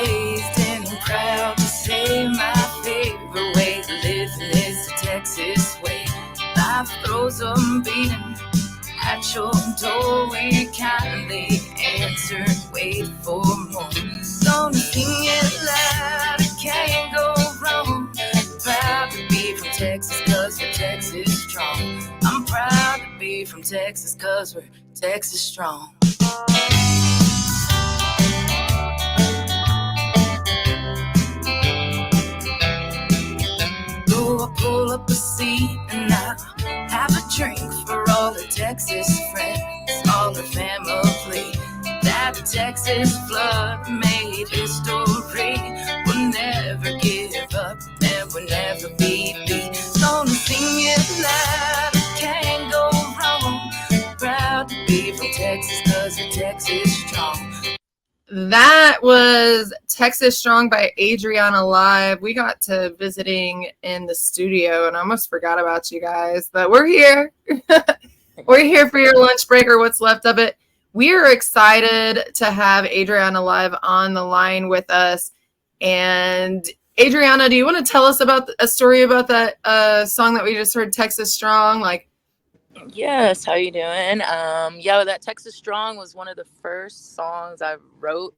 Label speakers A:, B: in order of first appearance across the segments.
A: raised and I'm proud to say my favorite way to live is the Texas way. Life throws a beating at your door, we kindly answer, wait for more. Gonna sing it loud, it can't go wrong. Proud to be from Texas, cause we're Texas strong. I'm proud to be from Texas, cause we're Texas strong. So I pull up a seat and I have a drink for all the Texas friends, all the family. That the Texas flood made history. We'll never give up and we'll never be beat. Gonna sing it loud, it can't go wrong. Proud to be from Texas, cause we're Texas strong.
B: That was Texas Strong by Adriana live. We got to visiting in the studio and I almost forgot about you guys, but we're here. We're here for your lunch break or what's left of it. We are excited to have Adriana live on the line with us. And Adriana, do you want to tell us about a story about that song that we just heard, Texas Strong?
C: Yes, how you doing? That Texas Strong was one of the first songs I wrote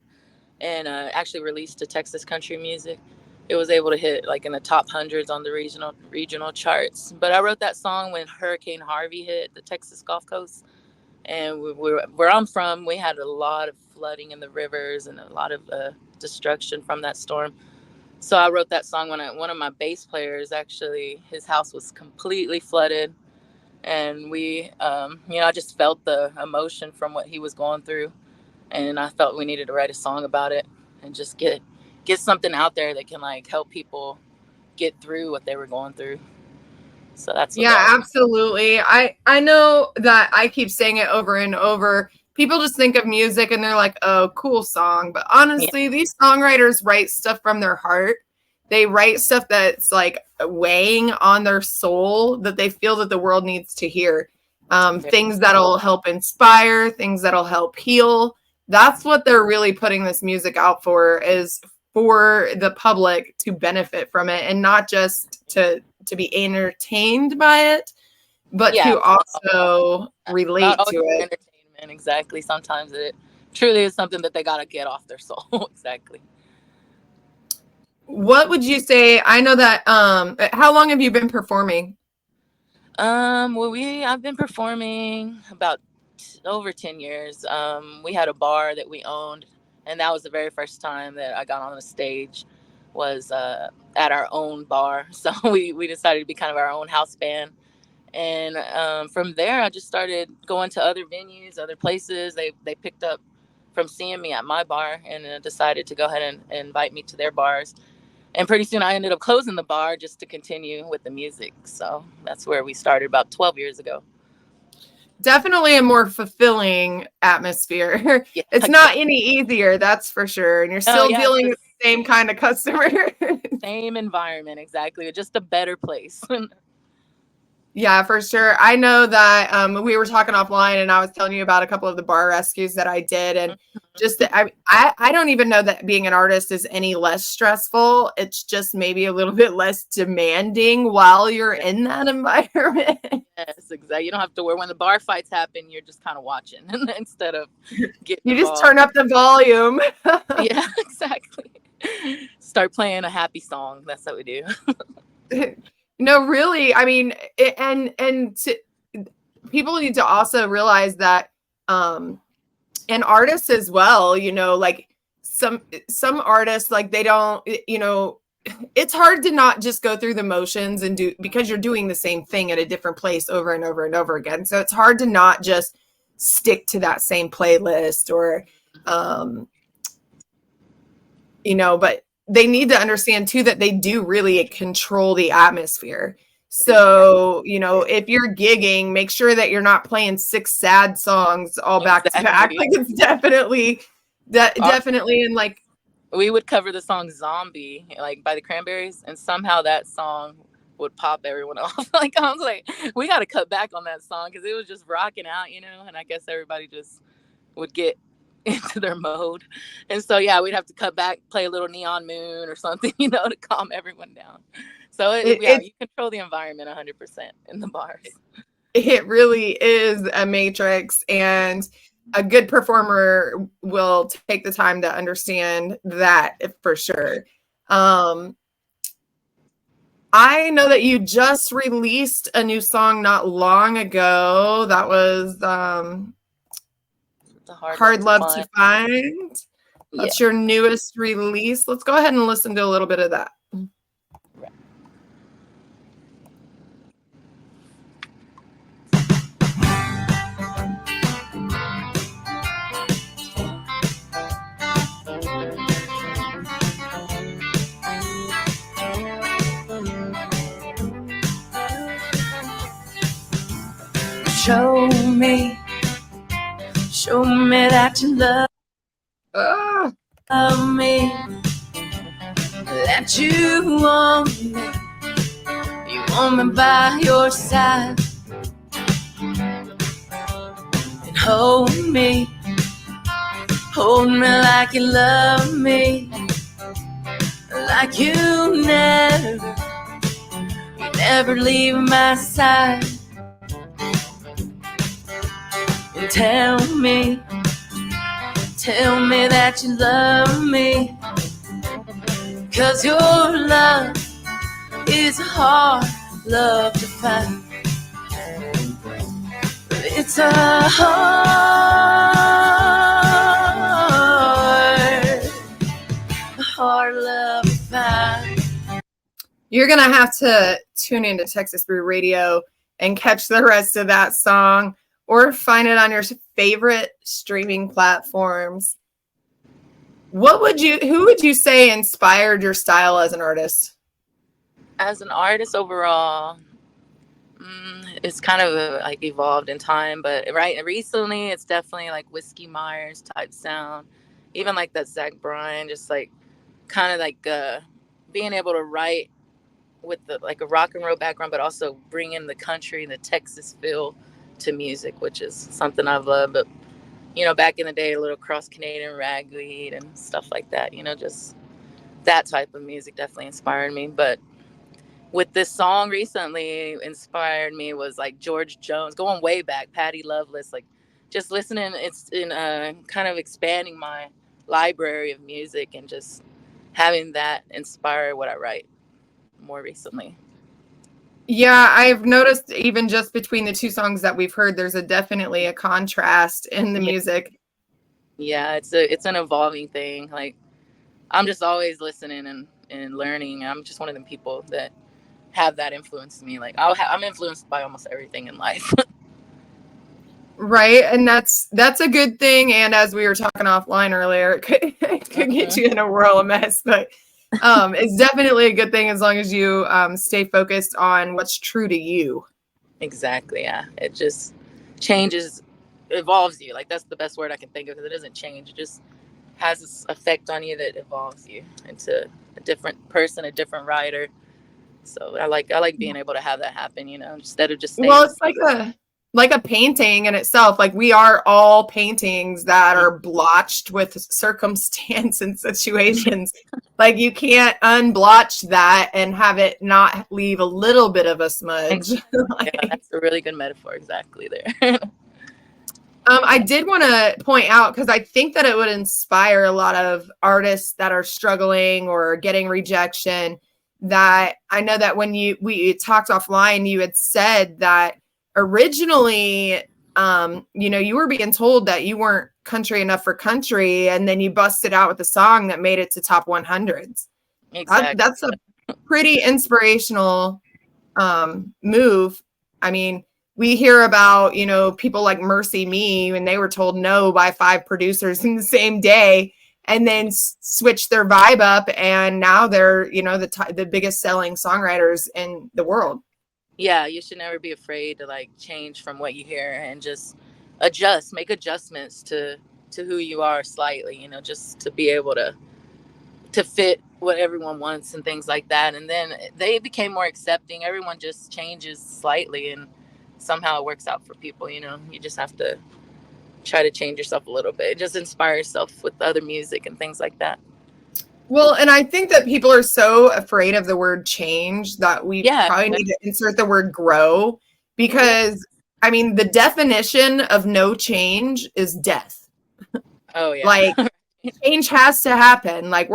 C: and actually released to Texas country music. It was able to hit like in the top hundreds on the regional charts. But I wrote that song when Hurricane Harvey hit the Texas Gulf Coast, and where I'm from, we had a lot of flooding in the rivers and a lot of destruction from that storm. So I wrote that song when one of my bass players, actually, his house was completely flooded. And I just felt the emotion from what he was going through. And I felt we needed to write a song about it and just get something out there that can like help people get through what they were going through. So that's what that was.
B: Absolutely. I know that I keep saying it over and over. People just think of music and they're like, oh, cool song. But honestly, these songwriters write stuff from their heart. They write stuff that's like weighing on their soul that they feel that the world needs to hear. Things that'll help inspire, things that'll help heal. That's what they're really putting this music out for, is for the public to benefit from it and not just to be entertained by it, but to also relate to it.
C: Entertainment, exactly. Sometimes it truly is something that they got to get off their soul. Exactly.
B: What would you say? I know that, how long have you been performing?
C: I've been performing about over 10 years. We had a bar that we owned, and that was the very first time that I got on the stage, was at our own bar. So we decided to be kind of our own house band. And from there, I just started going to other venues, other places. They picked up from seeing me at my bar and decided to go ahead and invite me to their bars. And pretty soon I ended up closing the bar just to continue with the music. So that's where we started about 12 years ago.
B: Definitely a more fulfilling atmosphere. Yeah, it's not any easier, that's for sure. And you're still dealing with the same kind of customer.
C: Same environment, exactly. Just a better place.
B: Yeah, for sure. I know that we were talking offline and I was telling you about a couple of the bar rescues that I did. And just, I don't even know that being an artist is any less stressful. It's just maybe a little bit less demanding while you're in that environment.
C: Yes, exactly. You don't have to worry when the bar fights happen. You're just kind of watching instead of getting
B: You
C: involved.
B: Just turn up the volume.
C: Yeah, exactly. Start playing a happy song. That's what we do.
B: No, really. I mean, people need to also realize that, and artists as well, like some artists, like they don't, it's hard to not just go through the motions and because you're doing the same thing at a different place over and over and over again. So it's hard to not just stick to that same playlist or, but they need to understand too that they do really control the atmosphere. So, if you're gigging, make sure that you're not playing 6 sad songs all back to back. Like it's definitely and like
C: we would cover the song Zombie, like by the Cranberries, and somehow that song would pop everyone off. Like I was like, we got to cut back on that song because it was just rocking out, and I guess everybody just would get into their mode. And so yeah, we'd have to cut back, play a little Neon Moon or something, to calm everyone down. So yeah,
B: It
C: you control the environment 100% in the bars.
B: it really is a matrix, and a good performer will take the time to understand that for sure. Um, I know that you just released a new song not long ago. That was
C: The Hard Love
B: Hard
C: to
B: Love to
C: Find.
B: Find.
C: Yeah.
B: That's your newest release. Let's go ahead and listen to a little bit of that.
C: Right.
A: Show me, show me that you love
B: Ah,
A: me, that you want me, you want me by your side, and hold me like you love me, like you never leave my side, and tell me that you love me, 'cause your love is a hard love to find. It's a hard love to find.
B: you're going to have to tune into Texas Brew Radio and catch the rest of that song, or find it on your favorite streaming platforms. Who would you say inspired your style as an artist?
C: As an artist overall, it's kind of like evolved in time, but right recently it's definitely like Whiskey Myers type sound, even like that Zach Bryan, just like kind of like being able to write with the like a rock and roll background, but also bring in the country and the Texas feel to music, which is something I've loved. But back in the day, a little cross Canadian ragweed and stuff like that. Just that type of music definitely inspired me. But with this song recently, inspired me was like George Jones, going way back, Patty Loveless, like just listening. It's in kind of expanding my library of music and just having that inspire what I write more recently.
B: Yeah, I've noticed even just between the two songs that we've heard, there's definitely a contrast in the
C: Yeah,
B: music.
C: yeah, it's an evolving thing. Like I'm just always listening and learning. I'm just one of them people that have that influence me. Like I'm influenced by almost everything in life.
B: Right, and that's a good thing. And as we were talking offline earlier, it could get you in a whirl of mess, but it's definitely a good thing as long as you stay focused on what's true to you.
C: Exactly. Yeah. It just changes, evolves you. Like that's the best word I can think of because it doesn't change. It just has this effect on you that evolves you into a different person, a different writer. So I like being able to have that happen. Instead of just staying
B: Well,
C: the
B: it's like a painting in itself. Like we are all paintings that
C: same.
B: are blotched with circumstance and situations. Like you can't unblotch that and have it not leave a little bit of a smudge.
C: Exactly. Yeah,
B: Like,
C: that's a really good metaphor. Exactly there.
B: I did want to point out, because I think that it would inspire a lot of artists that are struggling or getting rejection. That I know that when we talked offline, you had said that originally, you were being told that you weren't country enough for country, and then you busted out with a song that made it to top 100s.
C: Exactly.
B: That's a pretty inspirational move. I mean, we hear about, people like Mercy Me when they were told no by 5 producers in the same day, and then switch their vibe up, and now they're, the biggest selling songwriters in the world.
C: Yeah, you should never be afraid to like change from what you hear and just make adjustments to who you are slightly, just to be able to fit what everyone wants and things like that. And then they became more accepting. Everyone just changes slightly and somehow it works out for people. You just have to try to change yourself a little bit. Just inspire yourself with other music and things like that.
B: Well, and I think that people are so afraid of the word change that we
C: Yeah.
B: probably need to insert the word grow,
C: Yeah.
B: because I mean, the definition of no change is death.
C: Oh yeah.
B: Like, change has to happen. Like,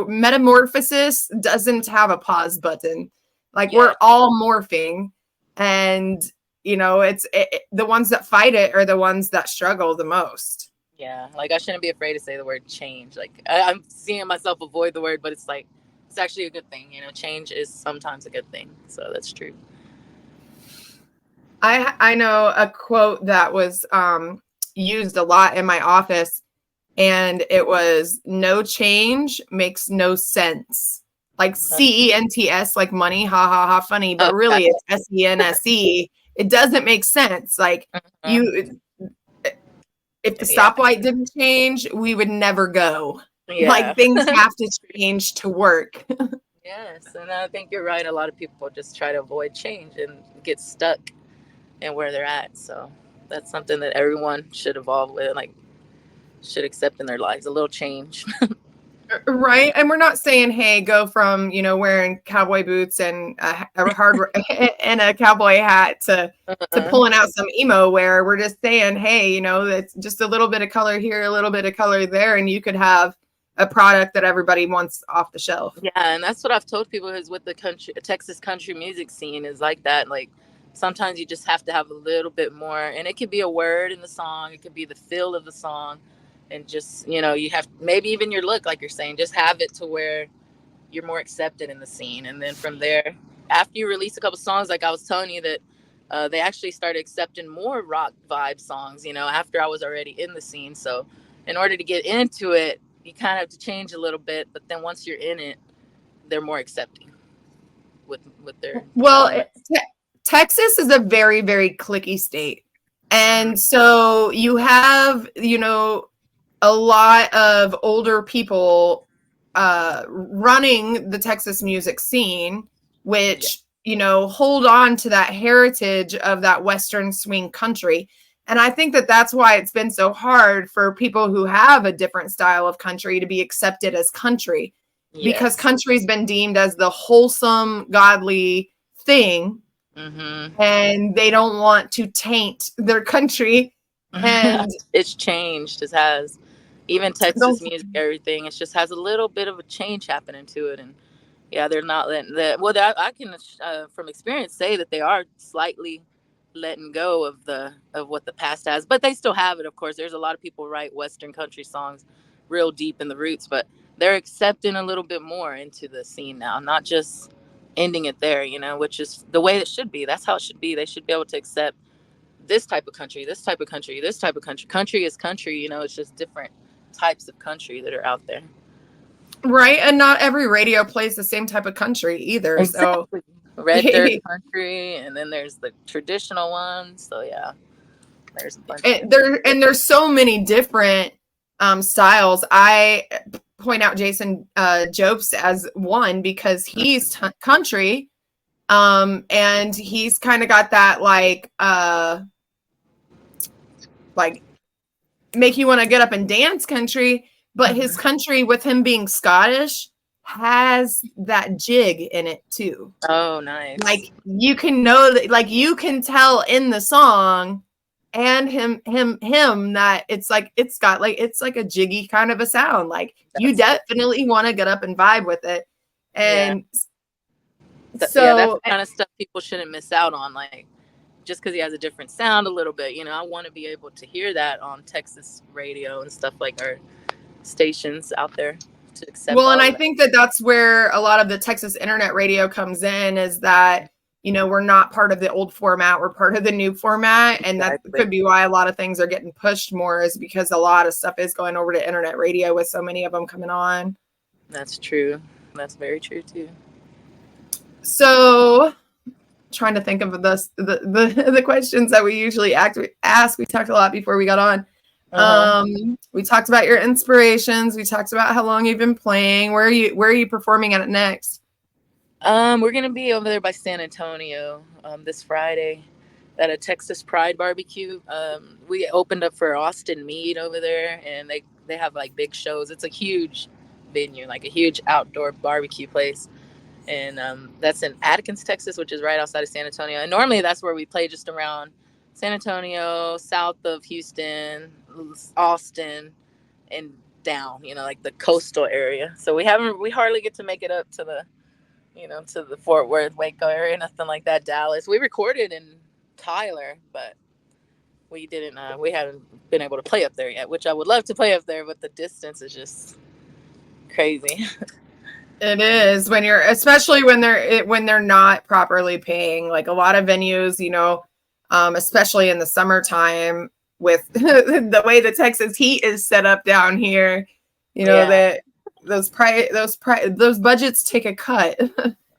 B: metamorphosis doesn't have a pause button. Like,
C: Yeah.
B: we're all morphing, and the ones that fight it are the ones that struggle the most.
C: Yeah, like I shouldn't be afraid to say the word change. Like I'm seeing myself avoid the word, but it's like it's actually a good thing. You know, change is sometimes a good thing. So that's true.
B: I know a quote that was used a lot in my office, and it was, "No change makes no sense." Like CENTS, like money, ha ha ha, funny,
C: Oh,
B: but really it's SENSE. It doesn't make sense. Like,
C: uh,
B: you, if the
C: yeah,
B: stoplight didn't change, we would never go.
C: yeah.
B: Like, things have to change to work.
C: Yes, and I think you're right. A lot of people just try to avoid change and get stuck in where they're at. So that's something that everyone should evolve with, like should accept in their lives. A little change.
B: Right. And we're not saying, hey, go from, wearing cowboy boots and a hard and a cowboy hat to
C: Uh-uh.
B: pulling out some emo wear. We're just saying, hey, it's just a little bit of color here, a little bit of color there, and you could have a product that everybody wants off the shelf.
C: Yeah, and that's what I've told people is with the country Texas country music scene is like that. Like sometimes you just have to have a little bit more, and it could be a word in the song, it could be the feel of the song, and just you have maybe even your look, like you're saying, just have it to where you're more accepted in the scene, and then from there, after you release a couple songs, like I was telling you that they actually started accepting more rock vibe songs. After I was already in the scene, so in order to get into it, you kind of have to change a little bit, but then once you're in it they're more accepting with their
B: Well,
C: genre.
B: Texas is a very, very clicky state.
C: Mm-hmm.
B: And so you have, a lot of older people running the Texas music scene,
C: Yeah.
B: which, hold on to that heritage of that Western swing country. And I think that that's why it's been so hard for people who have a different style of country to be accepted as country, because
C: Yes.
B: country's been deemed as the wholesome, godly thing,
C: Mm-hmm.
B: and they don't want to taint their country. And
C: It's changed. It has. Even Texas
B: those,
C: music, everything, it just has a little bit of a change happening to it, and yeah, they're not letting that. Well, I can from experience say that they are slightly letting go of what the past has, but they still have it. Of course, there's a lot of people write Western country songs, real deep in the roots, but they're accepting a little bit more into the scene now, not just ending it there. Which is the way it should be. That's how it should be. They should be able to accept this type of country, this type of country, this type of country. Country is country. It's just different types of country that are out there.
B: right. And not every radio plays the same type of country either. So
C: Exactly. Red dirt country, and then there's the traditional ones. So yeah, there's a bunch of different.
B: there's so many different styles. I point out Jason Jopes as one, because he's country, and he's kind of got that like make you want to get up and dance country, but his country, with him being Scottish, has that jig in it too.
C: Oh, nice.
B: Like, you can know that, like, you can tell in the song and him that it's like it's like a jiggy kind of a sound. Like, you definitely want to get up and vibe with it. And
C: yeah, that's
B: so
C: the kind of stuff people shouldn't miss out on. Like, just because he has a different sound a little bit, I want to be able to hear that on Texas radio and stuff, like our stations out there, to accept
B: well, and
C: all
B: I
C: of that.
B: think that that's where a lot of the Texas internet radio comes in, is that, we're not part of the old format, we're part of the new format. And that could be why a lot of things are getting pushed more, is because a lot of stuff is going over to internet radio with so many of them coming on.
C: That's true. That's very true too.
B: So, trying to think of the questions that we usually ask. We talked a lot before we got on. We talked about your inspirations. We talked about how long you've been playing. Where are you performing at next?
C: We're gonna be over there by San Antonio this Friday, at a Texas Pride barbecue. We opened up for Austin Mead over there, and they have like big shows. It's a huge venue, like a huge outdoor barbecue place, and that's in Atkins, Texas, which is right outside of San Antonio. And normally that's where we play, just around San Antonio, south of Houston, Austin, and down, like the coastal area. So we hardly get to make it up to to the Fort Worth, Waco area, nothing like that. Dallas. We recorded in Tyler, but we didn't. We haven't been able to play up there yet, which I would love to play up there, but the distance is just crazy.
B: It is especially when they're not properly paying. Like a lot of venues, especially in the summertime with the way the Texas heat is set up down here, that those budgets take a cut.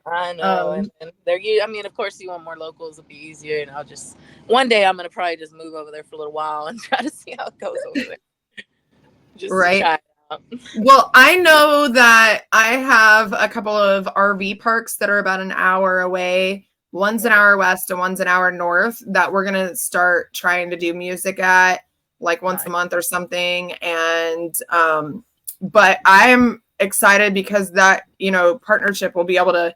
C: I know, and they're. I mean, of course, you want more locals. It'll be easier, and one day I'm gonna probably just move over there for a little while and try to see how it goes over there. Just right. To try it out.
B: Well, I know that I have a couple of RV parks that are about an hour away. One's an hour west and one's an hour north that we're gonna start trying to do music at, like once a month or something. And but I am excited because that partnership will be able to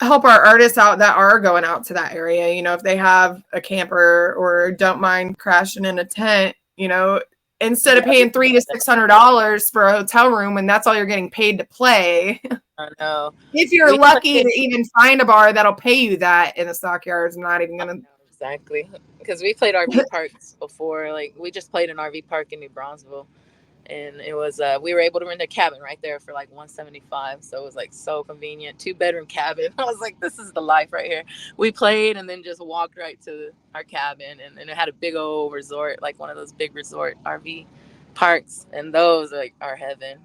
B: help our artists out that are going out to that area. If they have a camper or don't mind crashing in a tent, instead of paying $300 to $600 for a hotel room, and that's all you're getting paid to play.
C: I know.
B: If you're lucky to even find a bar that'll pay you that in the stockyards, I'm not even gonna.
C: Exactly, because we played RV parks before. Like we just played an RV park in New Braunfels. And it was we were able to rent a cabin right there for like $175, so it was like so convenient. 2-bedroom cabin. I was like, this is the life right here. We played and then just walked right to our cabin, and it had a big old resort, like one of those big resort RV parks, and those are like our heaven.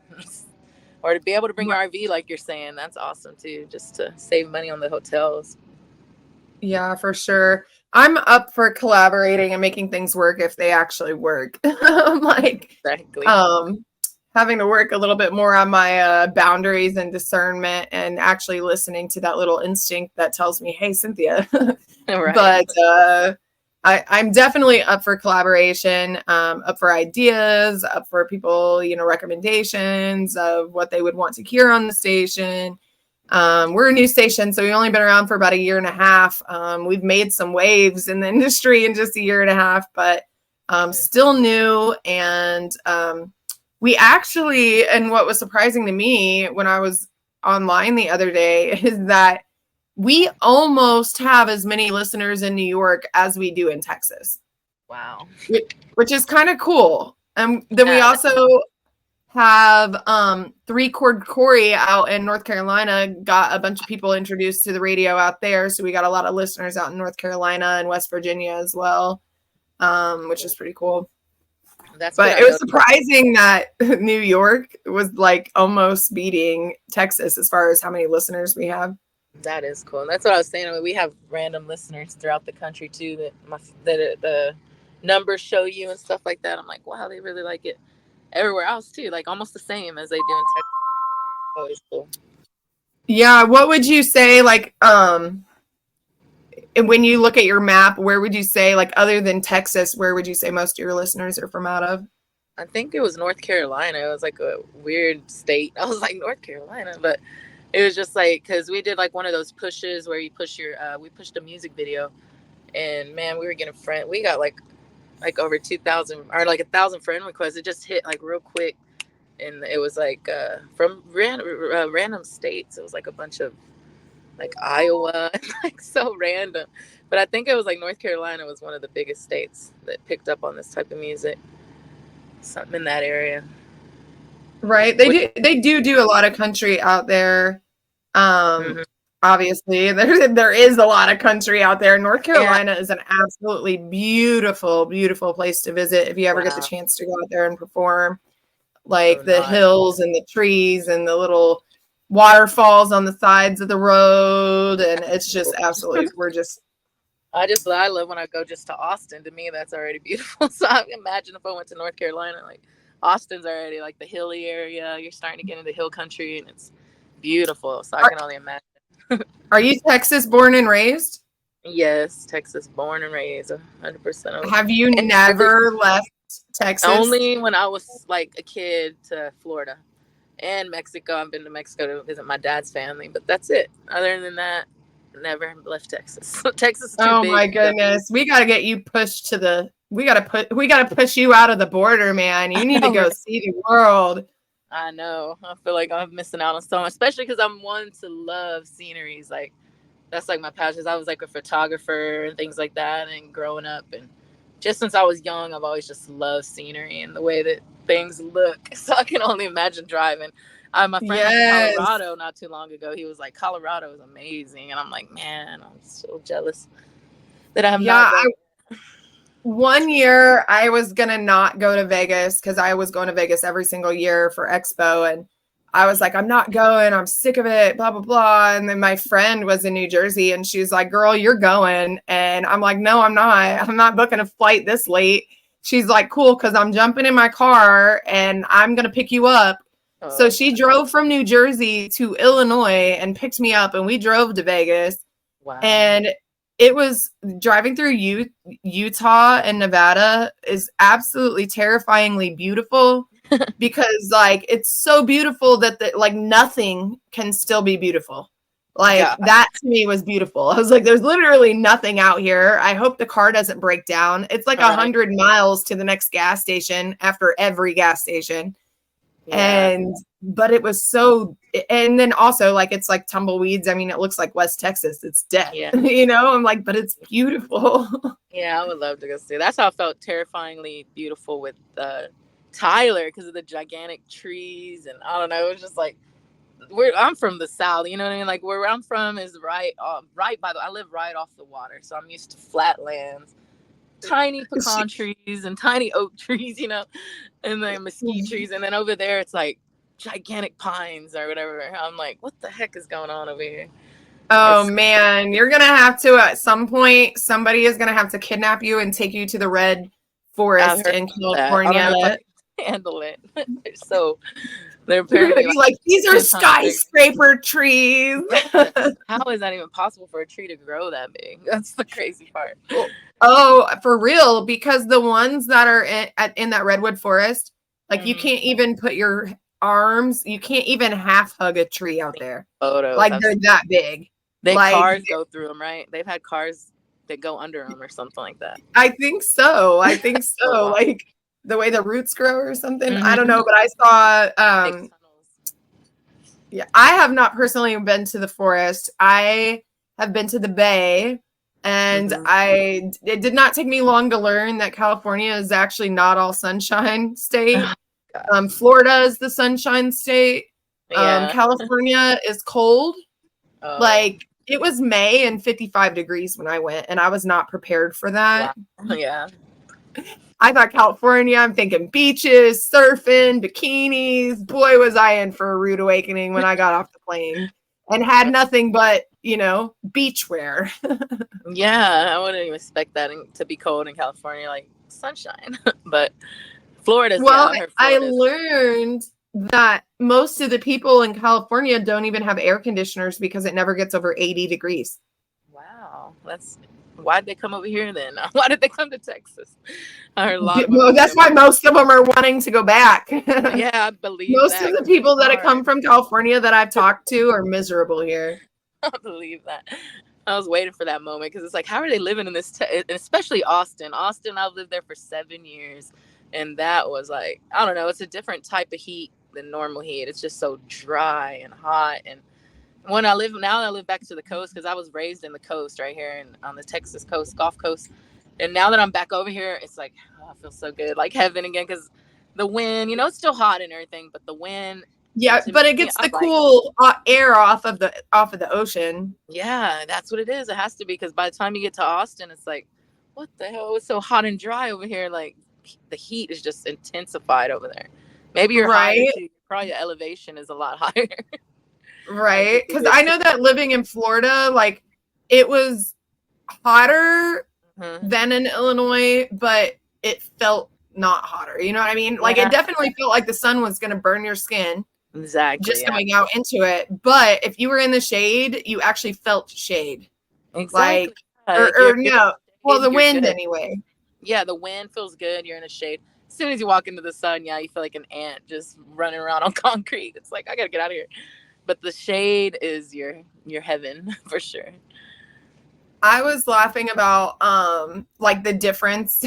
C: Or to be able to bring your RV, like you're saying, that's awesome too, just to save money on the hotels.
B: Yeah, for sure. I'm up for collaborating and making things work if they actually work. Like, exactly. Having to work a little bit more on my boundaries and discernment, and actually listening to that little instinct that tells me, "Hey, Cynthia." Right. But I'm definitely up for collaboration, up for ideas, up for people, recommendations of what they would want to hear on the station. We're a new station, so we've only been around for about 1.5 years. We've made some waves in the industry in just 1.5 years, but still new. And we actually, and what was surprising to me when I was online the other day is that we almost have as many listeners in New York as we do in Texas.
C: Wow.
B: Which is kind of cool. And then we also have 3 Chord Corey out in North Carolina, got a bunch of people introduced to the radio out there. So we got a lot of listeners out in North Carolina and West Virginia as well, which is pretty cool. But it was surprising that New York was like almost beating Texas as far as how many listeners we have.
C: That is cool. That's what I was saying. I mean, we have random listeners throughout the country too that the numbers show you and stuff like that. I'm like, wow, they really like it. Everywhere else too, like almost the same as they do in Texas. Always cool.
B: Yeah, what would you say, like, when you look at your map, where would you say, like, other than Texas, where would you say most of your listeners are from out of?
C: I think it was North Carolina. It was like a weird state. I was like, North Carolina, but it was just like, because we did like one of those pushes where you push we pushed a music video, and man, we were getting we got like over 2,000 or like 1,000 friend requests. It just hit like real quick, and it was like from random states. It was like a bunch of like Iowa, like so random. But I think it was like North Carolina was one of the biggest states that picked up on this type of music. Something in that area,
B: right? They do a lot of country out there. Obviously, there is a lot of country out there. North Carolina is an absolutely beautiful, beautiful place to visit if you ever get the chance to go out there and perform. Like the hills and the trees and the little waterfalls on the sides of the road, and it's just absolutely gorgeous.
C: I love when I go just to Austin. To me, that's already beautiful. So I imagine if I went to North Carolina, like Austin's already like the hilly area. You're starting to get into hill country, and it's beautiful. So I can only imagine.
B: Are you Texas born and raised?
C: Yes, Texas, born and raised, 100% of it.
B: Have you
C: And
B: never left Texas?
C: only when I was like a kid to Florida and Mexico. I've been to Mexico to visit my dad's family, but that's it. Other than that, never left Texas. Texas is too
B: Oh
C: big.
B: my goodness. We got to get you pushed to the we got to push you out of the border, man. You need to go see the world.
C: I know. I feel like I'm missing out on so much, especially because I'm one to love sceneries. Like that's like my passion. I was like a photographer and things like that, and growing up, and just since I was young, I've always just loved scenery and the way that things look. So I can only imagine driving. My friend went to
B: Yes.
C: Colorado not too long ago. He was like, Colorado is amazing, and I'm like, man, I'm so jealous that I have not done.
B: One year I was gonna not go to Vegas because I was going to Vegas every single year for Expo, and I was like, I'm not going, I'm sick of it, blah blah blah. And then my friend was in New Jersey and she's like, girl, you're going. And I'm like, no, I'm not booking a flight this late. She's like, cool, because I'm jumping in my car and I'm gonna pick you up. So she drove from New Jersey to Illinois and picked me up, and we drove to Vegas.
C: Wow.
B: And it was driving through Utah and Nevada is absolutely terrifyingly beautiful because like it's so beautiful that like nothing can still be beautiful. Like that to me was beautiful. I was like, there's literally nothing out here. I hope the car doesn't break down. It's like 100 miles to the next gas station after every gas station. Yeah. But it was so, and then also like it's like tumbleweeds. I mean, it looks like West Texas. It's death, you know. I'm like, but it's beautiful.
C: Yeah, I would love to go see. That's how I felt, terrifyingly beautiful with Tyler because of the gigantic trees, and I don't know. It was just like I'm from the South, you know what I mean? Like where I'm from is right by I live right off the water, so I'm used to flat lands, tiny pecan trees and tiny oak trees, you know, and then mesquite trees, and then over there it's like gigantic pines or whatever. I'm like, what the heck is going on over here?
B: Oh man, you're gonna have to at some point. Somebody is gonna have to kidnap you and take you to the red forest in California.
C: I don't know if I can handle it. They're apparently
B: like these are skyscraper trees.
C: How is that even possible for a tree to grow that big? That's the crazy part.
B: Oh, for real? Because the ones that are in that redwood forest, like you can't even put your arms, you can't even half hug a tree out there.
C: Photos.
B: Like they're that big.
C: Cars go through them, right? They've had cars that go under them or something like that.
B: I think so. Wow. Like the way the roots grow or something. I don't know, but I saw yeah, I have not personally been to the forest. I have been to the Bay, and it did not take me long to learn that California is actually not all sunshine state. Florida is the sunshine state. California is cold. Like it was May and 55 degrees when I went, and I was not prepared for that.
C: Wow. Yeah.
B: I thought California, I'm thinking beaches, surfing, bikinis. Boy, was I in for a rude awakening when I got off the plane and had nothing but, you know, beach wear.
C: Yeah, I wouldn't even expect that to be cold in California, like sunshine. But Florida's,
B: I learned that most of the people in California don't even have air conditioners because it never gets over 80 degrees.
C: Wow. Why'd they come over here then? Why did they come to Texas? I heard a lot
B: that's why most of them are wanting to go back.
C: Yeah, I believe
B: most of the people that have come from California that I've talked to are miserable here.
C: I believe that. I was waiting for that moment because it's like, how are they living in this? Especially Austin. I've lived there for 7 years, and that was like, I don't know. It's a different type of heat than normal heat. It's just so dry and hot. And when I live back to the coast because I was raised in the coast right here on the Texas coast, Gulf Coast. And now that I'm back over here, it's like, I feel so good, like heaven again, because the wind, you know, it's still hot and everything, but the wind.
B: Yeah, but it gets the cool air off of the ocean.
C: Yeah, that's what it is. It has to be, because by the time you get to Austin, it's like, what the hell? It's so hot and dry over here. Like the heat is just intensified over there. Maybe you're higher too. Probably your elevation is a lot higher.
B: Right, because I know that living in Florida, like it was hotter than in Illinois, but it felt not hotter. You know what I mean? Like it definitely felt like the sun was going to burn your skin.
C: Exactly.
B: Just going out into it. But if you were in the shade, you actually felt shade.
C: Exactly.
B: or no. Well, the
C: you're
B: wind
C: good.
B: anyway.
C: Yeah, the wind feels good. You're in a shade. As soon as you walk into the sun, yeah, you feel like an ant just running around on concrete. It's like I gotta get out of here. But the shade is your heaven for sure.
B: I was laughing about like the difference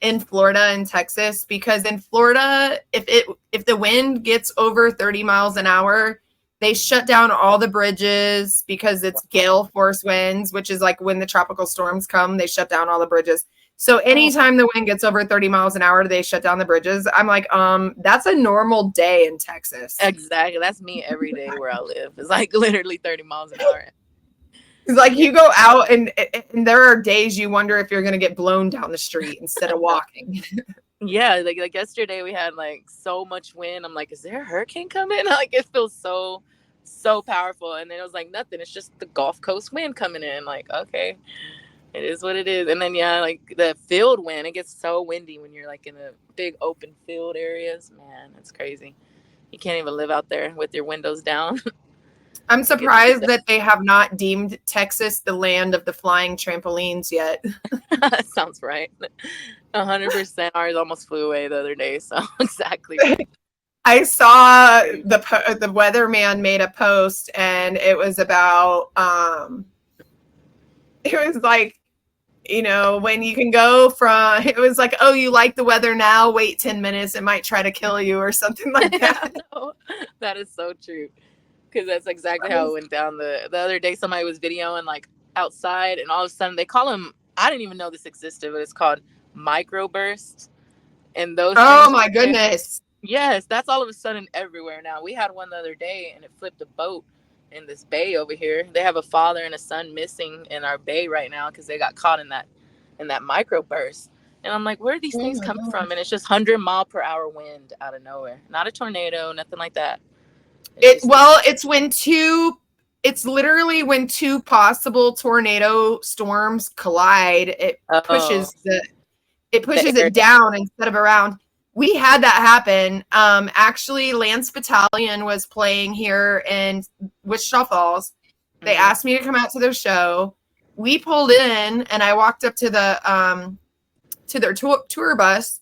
B: in Florida and Texas, because in Florida, if the wind gets over 30 miles an hour, they shut down all the bridges because it's gale force winds, which is like when the tropical storms come, they shut down all the bridges. So anytime the wind gets over 30 miles an hour, they shut down the bridges. I'm like, that's a normal day in Texas.
C: Exactly. That's me every day where I live. It's like literally 30 miles an hour.
B: It's like you go out and there are days you wonder if you're going to get blown down the street instead of walking.
C: Yeah, like yesterday we had like so much wind. I'm like, is there a hurricane coming? Like it feels so powerful. And then it was like nothing. It's just the Gulf Coast wind coming in. Like, okay, it is what it is. And then yeah, like the field wind, it gets so windy when you're like in a big open field areas. Man, it's crazy. You can't even live out there with your windows down.
B: I'm surprised that they have not deemed Texas the land of the flying trampolines yet.
C: Sounds right. 100%. Ours almost flew away the other day. So exactly.
B: I saw the weatherman made a post, and it was about it was like, you know, when you can go from, it was like, oh, you like the weather now, wait 10 minutes, it might try to kill you or something like that.
C: No, that is so true. Because that's exactly how it went down. The other day, somebody was videoing like outside, and all of a sudden they call them. I didn't even know this existed, but it's called microbursts. And those.
B: Oh my goodness!
C: Yes, that's all of a sudden everywhere now. We had one the other day, and it flipped a boat in this bay over here. They have a father and a son missing in our bay right now because they got caught in that microburst. And I'm like, where are these things coming from? And it's just 100-mile-per-hour wind out of nowhere. Not a tornado, nothing like that.
B: It's literally when two possible tornado storms collide, it pushes it down instead of around. We had that happen. Actually, Lance Battalion was playing here in Wichita Falls. They asked me to come out to their show. We pulled in, and I walked up to their tour bus.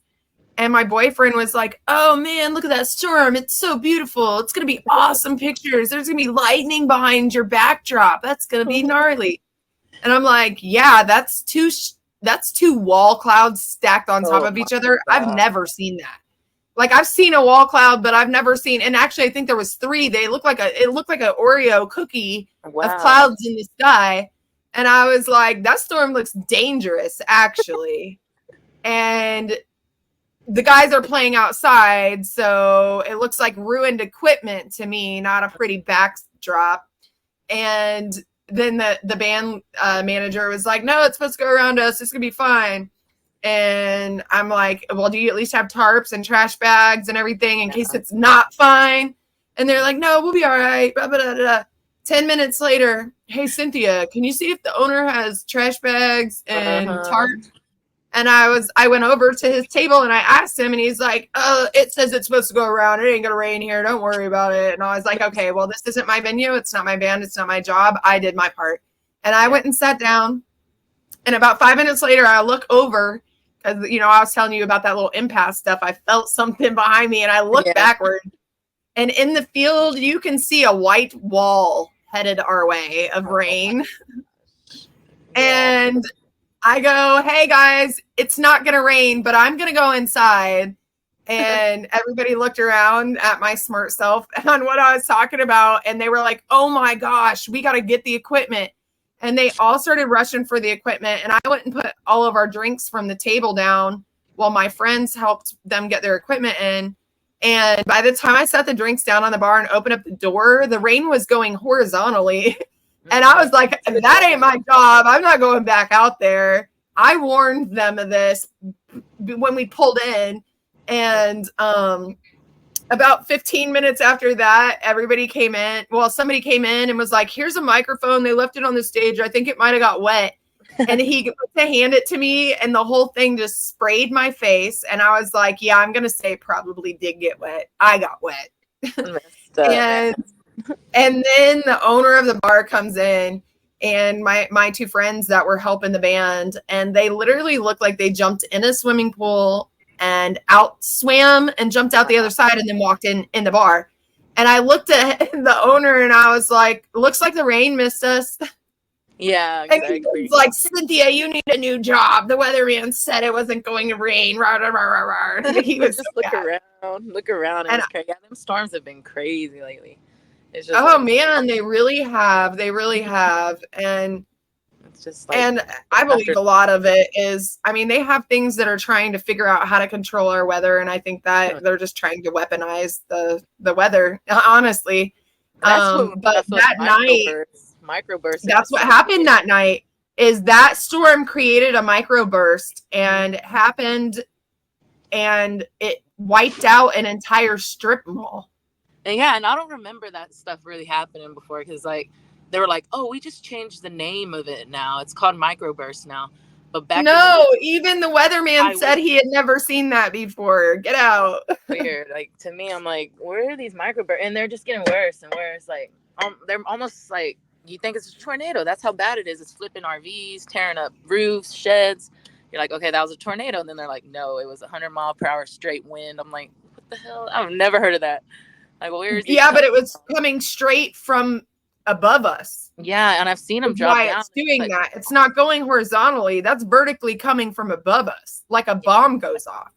B: And my boyfriend was like, oh, man, look at that storm. It's so beautiful. It's going to be awesome pictures. There's going to be lightning behind your backdrop. That's going to be gnarly. And I'm like, yeah, that's two wall clouds stacked on top of each other. God. I've never seen that. Like, I've seen a wall cloud, but I've never seen, and actually I think there was three. It looked like an Oreo cookie of clouds in the sky. And I was like, that storm looks dangerous, actually. And the guys are playing outside, so it looks like ruined equipment to me, not a pretty backdrop. And then the band manager was like, no, it's supposed to go around us. It's going to be fine. And I'm like, well, do you at least have tarps and trash bags and everything in case it's not fine? And they're like, no, we'll be all right. Blah, blah, blah, blah. 10 minutes later, hey, Cynthia, can you see if the owner has trash bags and tarps? And I went over to his table and I asked him, and he's like, it says it's supposed to go around. It ain't going to rain here. Don't worry about it. And I was like, okay, well, this isn't my venue. It's not my band. It's not my job. I did my part. And I went and sat down. And about 5 minutes later, I look over because, you know, I was telling you about that little impasse stuff. I felt something behind me and I looked backward. And in the field, you can see a white wall headed our way of rain. And I go, hey guys, it's not going to rain, but I'm going to go inside. And everybody looked around at my smart self on what I was talking about. And they were like, oh my gosh, we got to get the equipment. And they all started rushing for the equipment. And I went and put all of our drinks from the table down while my friends helped them get their equipment in. And by the time I set the drinks down on the bar and opened up the door, the rain was going horizontally. And I was like, that ain't my job. I'm not going back out there. I warned them of this when we pulled in. And about 15 minutes after that, everybody came in. Well, somebody came in and was like, here's a microphone. They left it on the stage. I think it might have got wet. And he went to hand it to me, and the whole thing just sprayed my face. And I was like, yeah, I'm going to say it probably did get wet. I got wet. And then the owner of the bar comes in, and my two friends that were helping the band, and they literally looked like they jumped in a swimming pool and out swam and jumped out the other side and then walked in the bar. And I looked at the owner and I was like, looks like the rain missed us.
C: Yeah,
B: And he
C: exactly.
B: was like, Cynthia, you need a new job. The weatherman said it wasn't going to rain. Rah, rah, rah, rah, rah. He was
C: Just
B: so
C: look around, and
B: and
C: it's crazy. Yeah, them storms have been crazy lately. It's just
B: oh
C: like
B: man, they really have. They really have.
C: it's just like
B: And I
C: after.
B: believe a lot of it is, I mean, they have things that are trying to figure out how to control our weather, and I think that they're just trying to weaponize the weather, honestly.
C: That's what I
B: But
C: feel
B: that
C: like
B: night,
C: microbursts are
B: that's
C: just
B: what
C: so
B: happened that night. Is that storm created a microburst, and it happened, and it wiped out an entire strip mall.
C: and yeah, and I don't remember that stuff really happening before because like they were like, oh, we just changed the name of it now. It's called microburst now. But back in the day,
B: No, even the weatherman said he had never seen that before. Get out.
C: weird. Like to me, I'm like, where are these microbursts? And they're just getting worse and worse. Like they're almost like you think it's a tornado. That's how bad it is. It's flipping RVs, tearing up roofs, sheds. You're like, okay, that was a tornado. And then they're like, no, it was 100-mile-per-hour straight wind. I'm like, what the hell? I've never heard of that. Like, well, where is
B: Yeah, but it was coming straight from above us.
C: Yeah, and I've seen them
B: That's
C: drop
B: why
C: down.
B: it's doing that. It's not going horizontally. That's vertically coming from above us, like a bomb goes off.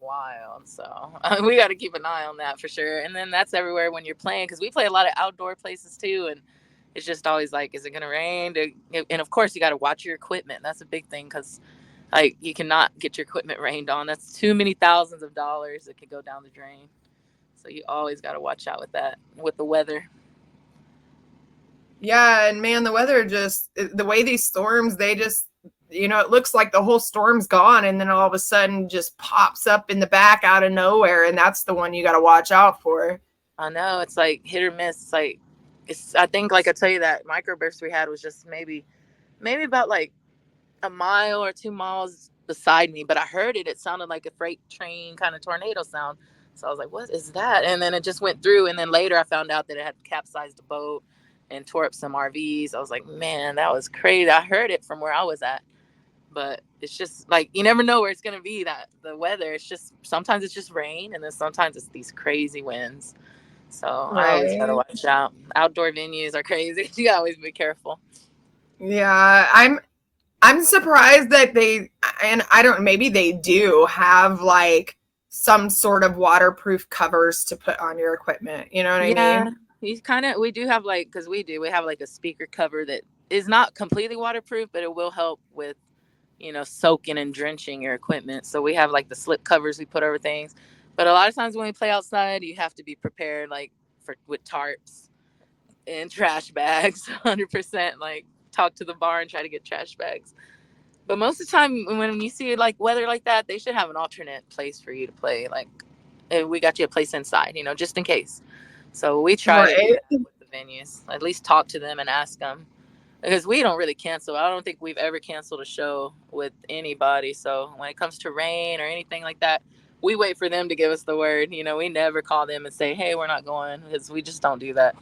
C: Wild. So we got to keep an eye on that for sure. And then that's everywhere when you're playing because we play a lot of outdoor places too, and it's just always like, is it gonna rain? And of course, you got to watch your equipment. That's a big thing because like you cannot get your equipment rained on. That's too many thousands of dollars that could go down the drain. So you always got to watch out with that, with the weather.
B: Yeah, and man, the weather just, the way these storms, they just, it looks like the whole storm's gone, and then all of a sudden just pops up in the back out of nowhere, and that's the one you got to watch out for.
C: I know, it's like hit or miss. It's like I think, like I tell you, that microburst we had was just maybe about like a mile or 2 miles beside me, but I heard it. It sounded like a freight train kind of tornado sound. So I was like, what is that? And then it just went through. And then later I found out that it had capsized a boat and tore up some RVs. I was like, man, that was crazy. I heard it from where I was at. But it's just like, you never know where it's going to be, that the weather. It's just, sometimes it's just rain. And then sometimes it's these crazy winds. So I always got to watch out. Outdoor venues are crazy. You got to always be careful.
B: Yeah, I'm surprised that they, and I don't, maybe they do have like some sort of waterproof covers to put on your equipment. You know what I mean?
C: We do have like, because we have like a speaker cover that is not completely waterproof, but it will help with, soaking and drenching your equipment. So we have like the slip covers we put over things. But a lot of times when we play outside, you have to be prepared like with tarps and trash bags, 100%. Like talk to the bar and try to get trash bags. But most of the time, when you see like weather like that, they should have an alternate place for you to play. Like, we got you a place inside, just in case. So we try to do that with the venues. At least talk to them and ask them, because we don't really cancel. I don't think we've ever canceled a show with anybody. So when it comes to rain or anything like that, we wait for them to give us the word. We never call them and say, hey, we're not going, because we just don't do that.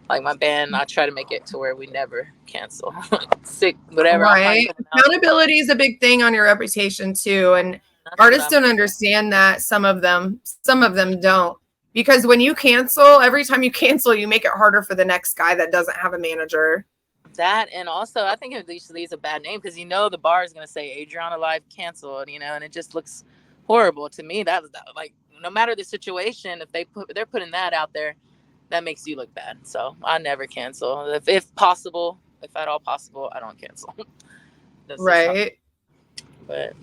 C: Like my band, I try to make it to where we never cancel. Sick, whatever.
B: Right. Accountability is a big thing on your reputation too. And artists don't understand that. Some of them don't. Because when you cancel, every time you cancel, you make it harder for the next guy that doesn't have a manager.
C: That, and also I think it leaves a bad name, because the bar is going to say Adriana Live canceled, and it just looks horrible to me. That like, no matter the situation, if they're putting that out there, that makes you look bad. So I never cancel. If possible, if at all possible, I don't cancel.
B: Right.
C: But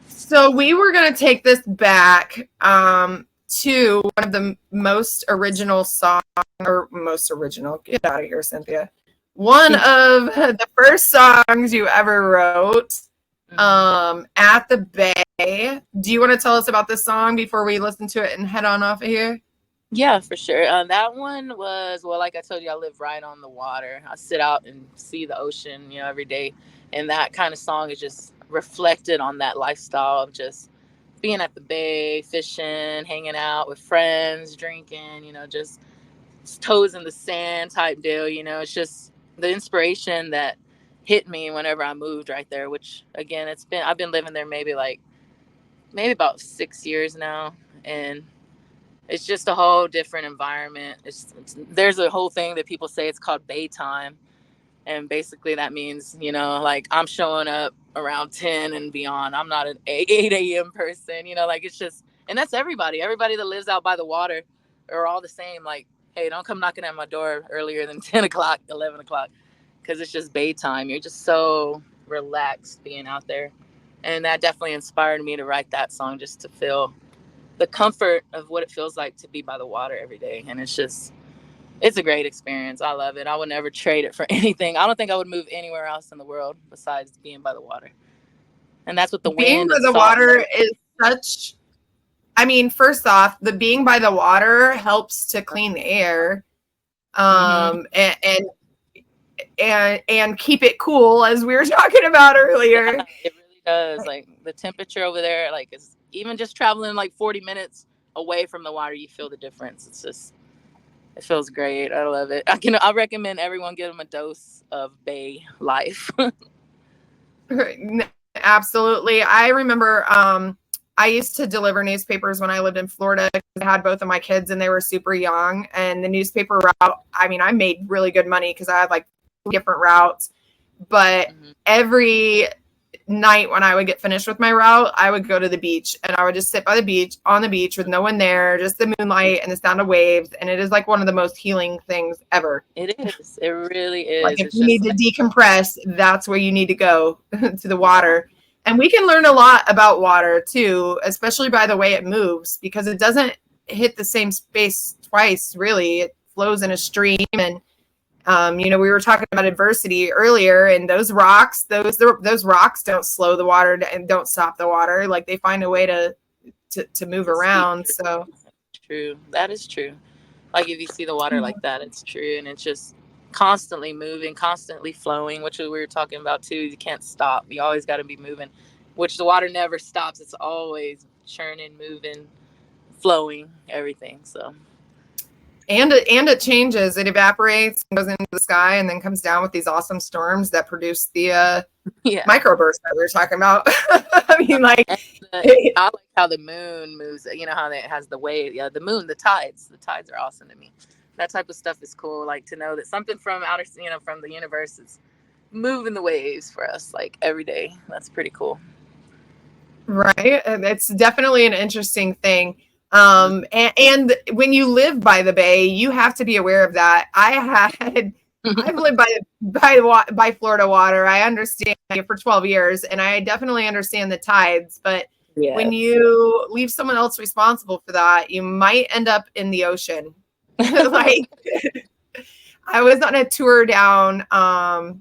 B: so we were going to take this back to one of the most original songs, or most original, get out of here, Cynthia. One of the first songs you ever wrote, At the Bay. Do you want to tell us about this song before we listen to it and head on off of here?
C: Yeah, for sure. That one was, well, like I told you, I live right on the water. I sit out and see the ocean, every day. And that kind of song is just reflected on that lifestyle of just being at the bay, fishing, hanging out with friends, drinking, just toes in the sand type deal. It's just the inspiration that hit me whenever I moved right there, which again, I've been living there maybe about 6 years now. And it's just a whole different environment. There's a whole thing that people say, it's called bay time. And basically that means, like I'm showing up around 10 and beyond. I'm not an 8 a.m. person, like it's just, and that's everybody that lives out by the water are all the same. Like, hey, don't come knocking at my door earlier than 10 o'clock, 11 o'clock, because it's just bay time. You're just so relaxed being out there. And that definitely inspired me to write that song, just to feel the comfort of what it feels like to be by the water every day. And it's a great experience. I love it. I would never trade it for anything. I don't think I would move anywhere else in the world besides being by the water. And that's what the
B: Being
C: wind
B: by
C: and
B: the
C: salt.
B: water is such, I mean, first off, the being by the water helps to clean the air,
C: Mm-hmm.
B: and keep it cool, as we were talking about earlier.
C: Yeah, it really does. Like the temperature over there, like is even just traveling like 40 minutes away from the water, you feel the difference. It feels great. I love it. I recommend everyone give them a dose of bay life.
B: Absolutely. I remember I used to deliver newspapers when I lived in Florida. I had both of my kids and they were super young. And the newspaper route, I mean, I made really good money because I had like different routes. But
C: Mm-hmm.
B: every night when I would get finished with my route, I would go to the beach and I would just sit by the beach, on the beach with no one there, just the moonlight and the sound of waves. And it is like one of the most healing things ever.
C: It is. It really
B: Like
C: is.
B: if
C: It's
B: you need
C: just
B: to
C: like,
B: decompress, that's where you need to go to the
C: yeah,
B: water. And we can learn a lot about water too, especially by the way it moves, because it doesn't hit the same space twice, really. It flows in a stream. And we were talking about adversity earlier, and those rocks don't slow the water and don't stop the water. Like they find a way to move
C: to speak
B: around. So
C: true. That is true. Like if you see the water like that, it's true. And it's just constantly moving, constantly flowing, which we were talking about too. You can't stop. You always got to be moving, which the water never stops. It's always churning, moving, flowing, everything. So
B: and it changes. It evaporates and goes into the sky and then comes down with these awesome storms that produce the
C: yeah.
B: microburst that we were talking about. I mean, like,
C: And I like how the moon moves. You know how it has the wave. Yeah, the moon, the tides. The tides are awesome to me. That type of stuff is cool. Like to know that something from from the universe is moving the waves for us like every day. That's pretty cool.
B: right? It's definitely an interesting thing.
C: Mm.
B: And when you live by the bay, you have to be aware of that. I've lived by Florida water. I understand it for 12 years, and I definitely understand the tides. But when
C: Yes.
B: you leave someone else responsible for that, you might end up in the ocean. Like I was on a tour down. Oh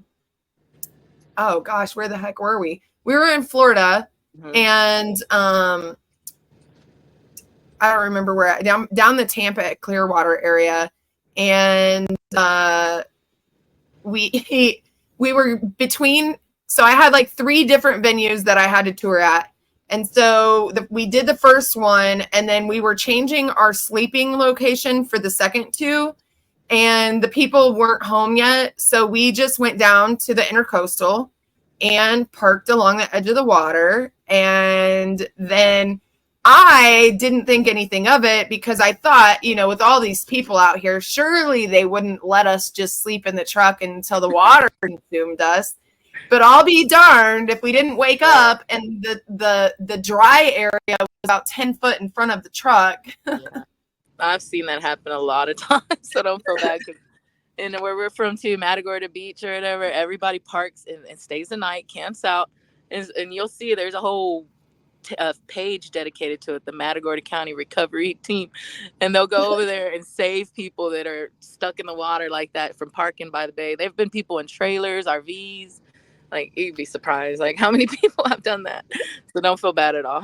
B: gosh, where the heck were we? We were in Florida,
C: Mhm.
B: and I don't remember where, down the Tampa Clearwater area, and we we were between. So I had like 3 different venues that I had to tour at, and so we did the first one, and then we were changing our sleeping location for the second 2, and the people weren't home yet, so we just went down to the Intercoastal and parked along the edge of the water. And then I didn't think anything of it because I thought, with all these people out here, surely they wouldn't let us just sleep in the truck until the water consumed us. But I'll be darned if we didn't wake
C: Yeah.
B: up and the dry area was about 10 foot in front of the truck.
C: Yeah. I've seen that happen a lot of times, so don't feel bad. And where we're from too, Matagorda Beach or whatever, everybody parks and stays the night, camps out, and you'll see there's a whole page dedicated to it, the Matagorda County Recovery Team, and they'll go over there and save people that are stuck in the water like that from parking by the bay. There've been people in trailers, RVs. Like you'd be surprised, like how many people have done that. So don't feel bad at all.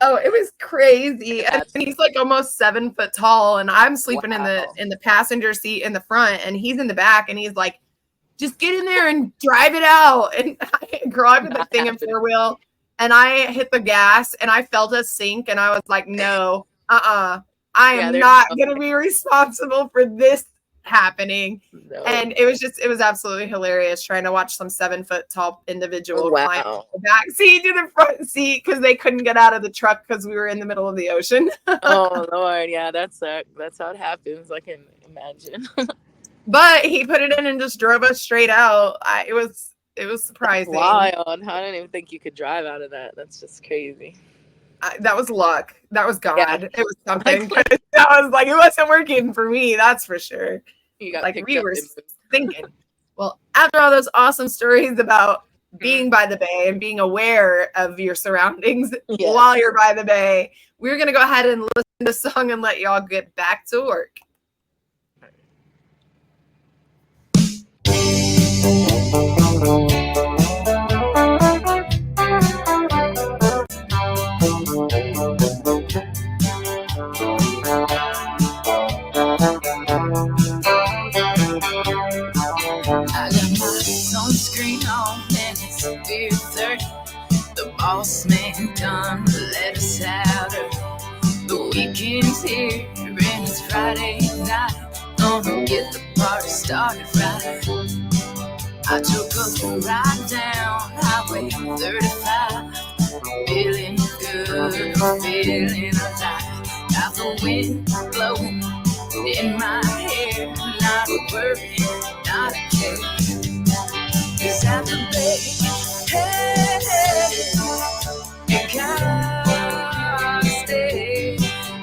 B: Oh, it was crazy. And he's like almost 7 foot tall, and I'm sleeping in
C: Wow.
B: the passenger seat in the front, and he's in the back, and he's like, just get in there and drive it out. And I grabbed the
C: Not
B: thing in
C: happening.
B: 4-wheel, and I hit the gas, and I felt us sink, and I was like, no, I
C: Yeah,
B: am
C: there's
B: not
C: no,
B: gonna be responsible for this happening.
C: No.
B: And it was absolutely hilarious trying to watch some 7-foot tall individual climb from the back seat to the front seat because they couldn't get out of the truck because we were in the middle of the ocean.
C: Oh Lord, yeah, that's how it happens. I can imagine.
B: But he put it in and just drove us straight out. It was surprising.
C: That's wild. I didn't even think you could drive out of that. That's just crazy.
B: That was luck. That was God.
C: Yeah.
B: It was something. That was like, it wasn't working for me. That's for sure.
C: You got
B: Like
C: picked
B: we
C: up
B: were
C: and moved.
B: thinking. Well, after all those awesome stories about being by the bay and being aware of your surroundings while you're by the bay, we're going to go ahead and listen to the song and let y'all get back to work.
A: I got my sunscreen on and it's beer 30. The boss man done let us out early. The weekend's here and it's Friday night. Gonna get the party started right. I took a ride down Highway 35. Feeling good, feeling alive. Got the wind blowing in my hair. Not a worry, not a care. 'Cause at the bay, hey, you gotta stay.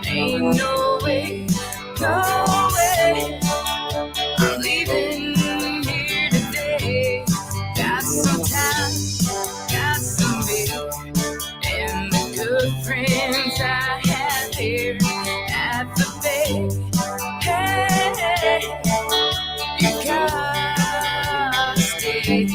A: Ain't no way, no way. I'm leaving here today. Got some time, got some beer, and the good friends I have here at the bay. Hey, you gotta stay.